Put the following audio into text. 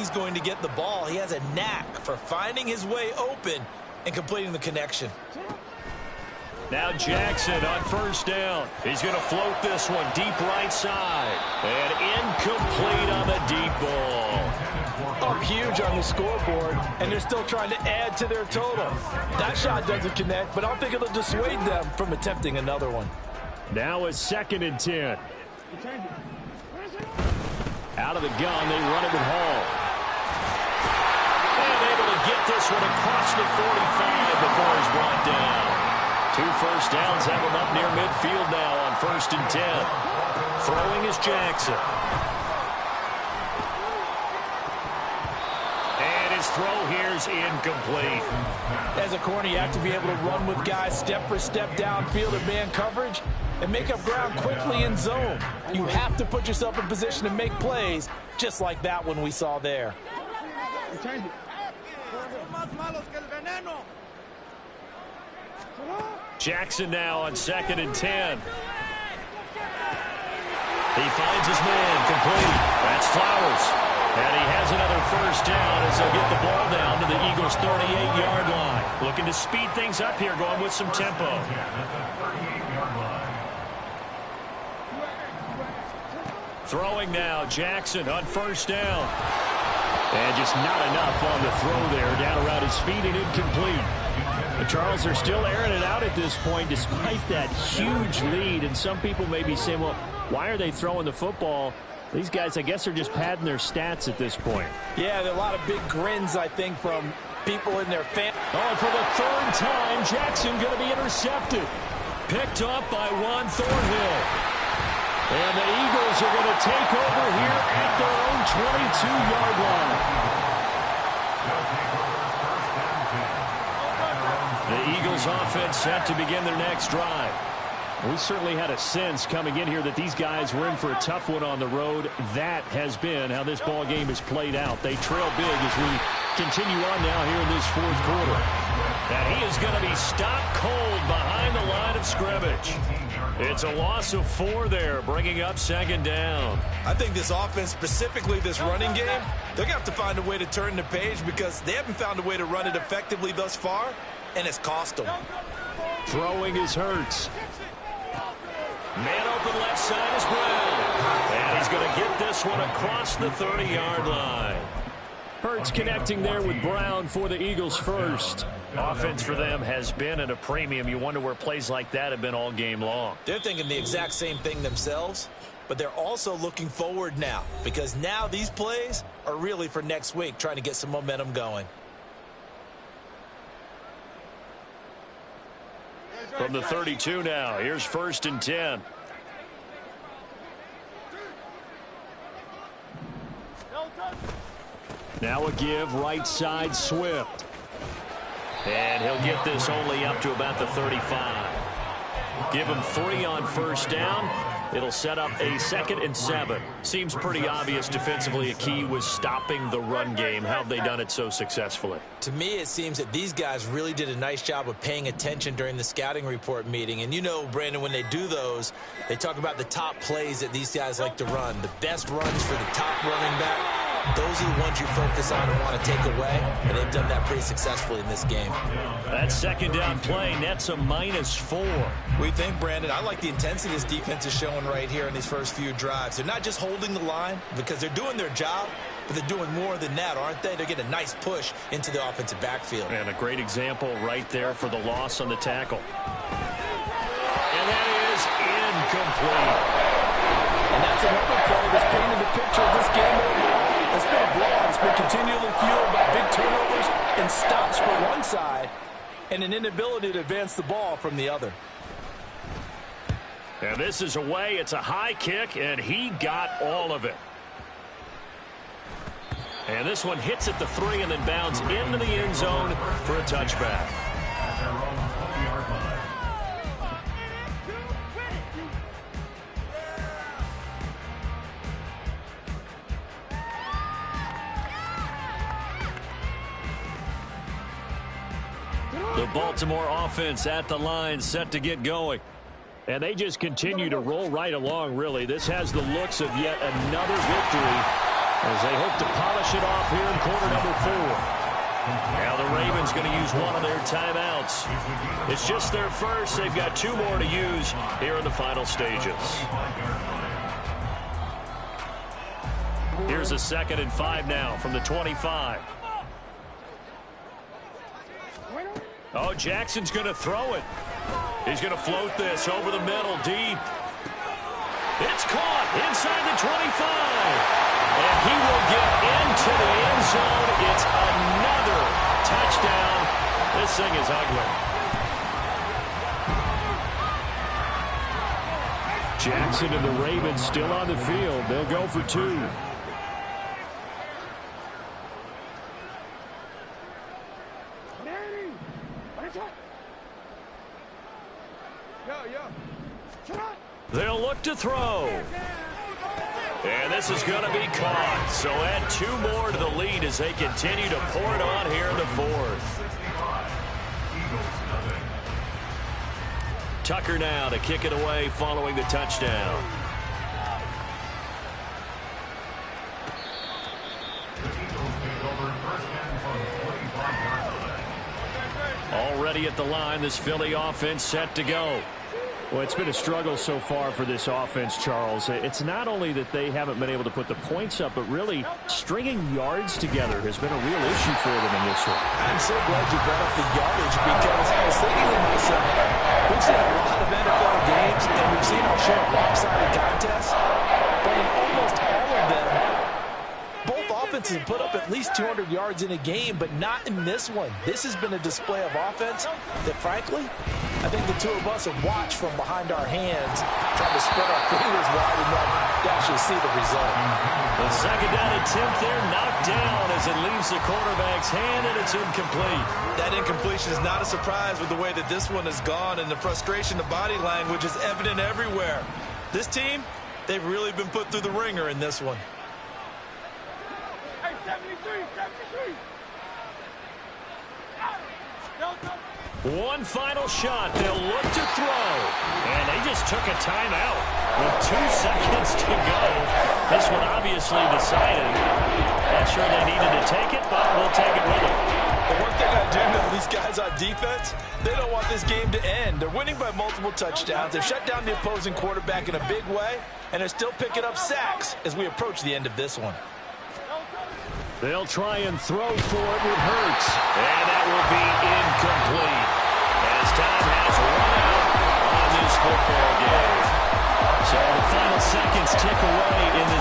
he's going to get the ball. He has a knack for finding his way open and completing the connection. Now Jackson on first down. He's going to float this one deep right side. And incomplete on the deep ball. Up huge on the scoreboard, and they're still trying to add to their total. That shot doesn't connect, but I don't think it'll dissuade them from attempting another one. Now it's 2nd and 10. Out of the gun, they run it with Hall. And able to get this one across the 45 before he's brought down. 2 first downs have him up near midfield now on 1st and 10. Throwing is Jackson. And his throw here is incomplete. As a corner, you have to be able to run with guys step for step downfield in man coverage and make up ground quickly in zone. You have to put yourself in position to make plays, just like that one we saw there. Jackson now on 2nd and 10. He finds his man, complete. That's Flowers. And he has another first down as they'll get the ball down to the Eagles' 38-yard line. Looking to speed things up here, going with some tempo. Throwing now, Jackson on first down. And just not enough on the throw there, down around his feet and incomplete. The Charles are still airing it out at this point despite that huge lead. And some people may be saying, well, why are they throwing the football? These guys, I guess, are just padding their stats at this point. Yeah, there are a lot of big grins, I think, from people in their fan. Oh, and for the 3rd time, Jackson going to be intercepted. Picked up by Juan Thornhill. And the Eagles are going to take over here at their own 22-yard line. The Eagles offense set to begin their next drive. We certainly had a sense coming in here that these guys were in for a tough one on the road. That has been how this ball game has played out. They trail big as we continue on now here in this 4th quarter. And he is going to be stopped cold behind the line of scrimmage. It's a loss of 4 there, bringing up 2nd down. I think this offense, specifically this running game, they're going to have to find a way to turn the page because they haven't found a way to run it effectively thus far, and it's cost them. Throwing is Hurts. Man open left side is Brown. And he's going to get this one across the 30-yard line. Hurts connecting there with Brown for the Eagles first. Offense for them has been at a premium. You wonder where plays like that have been all game long. They're thinking the exact same thing themselves, but they're also looking forward now because now these plays are really for next week, trying to get some momentum going. From the 32 now, here's 1st and 10. Now a give, right side, Swift. And he'll get this only up to about the 35. Give him 3 on first down. It'll set up a 2nd and 7. Seems pretty obvious defensively a key was stopping the run game. How have they done it so successfully? To me, it seems that these guys really did a nice job of paying attention during the scouting report meeting. And you know, Brandon, when they do those, they talk about the top plays that these guys like to run. The best runs for the top running back. Those are the ones you focus on and want to take away, and they've done that pretty successfully in this game. That 2nd down play nets a -4. What do you think, Brandon? I like the intensity this defense is showing right here in these first few drives. They're not just holding the line because they're doing their job, but they're doing more than that, aren't they? They're getting a nice push into the offensive backfield. And a great example right there for the loss on the tackle. And that is incomplete. And that's another play that's painted the picture of this game overall. It's been a blowout. It's been continually fueled by big turnovers and stops from one side and an inability to advance the ball from the other. And this is away. It's a high kick, and he got all of it. And this one hits at the 3 and then bounds into the end zone for a touchback. The Baltimore offense at the line, set to get going. And they just continue to roll right along, really. This has the looks of yet another victory as they hope to polish it off here in quarter number 4. Now the Ravens going to use one of their timeouts. It's just their first. They've got 2 more to use here in the final stages. Here's a 2nd and 5 now from the 25. Oh, Jackson's going to throw it. He's going to float this over the middle, deep. It's caught inside the 25. And he will get into the end zone. It's another touchdown. This thing is ugly. Jackson and the Ravens still on the field. They'll go for 2. They'll look to throw. And this is going to be caught. So add 2 more to the lead as they continue to pour it on here in the 4th. Tucker now to kick it away following the touchdown. Already at the line, this Philly offense set to go. Well, it's been a struggle so far for this offense, Charles. It's not only that they haven't been able to put the points up, but really stringing yards together has been a real issue for them in this one. I'm so glad you brought up the yardage because I was thinking to myself, we've seen a lot of NFL games and we've seen our share of lopsided contests, but in almost all of them, both offenses have put up at least 200 yards in a game, but not in this one. This has been a display of offense that, frankly, I think the 2 of us have watched from behind our hands, trying to spread our fingers wide and not actually see the result. The 2nd down attempt there knocked down as it leaves the quarterback's hand, and it's incomplete. That incompletion is not a surprise with the way that this one has gone, and the frustration of body language is evident everywhere. This team, they've really been put through the ringer in this one. Hey, 73. One final shot. They'll look to throw. And they just took a timeout with 2 seconds to go. This one obviously decided. Not sure they needed to take it, but we'll take it with them. The one thing I do know, these guys on defense, they don't want this game to end. They're winning by multiple touchdowns. They've shut down the opposing quarterback in a big way, and they're still picking up sacks as we approach the end of this one. They'll try and throw for it with Hurts. And that will be incomplete as time has run out on this football game. So the final seconds tick away in this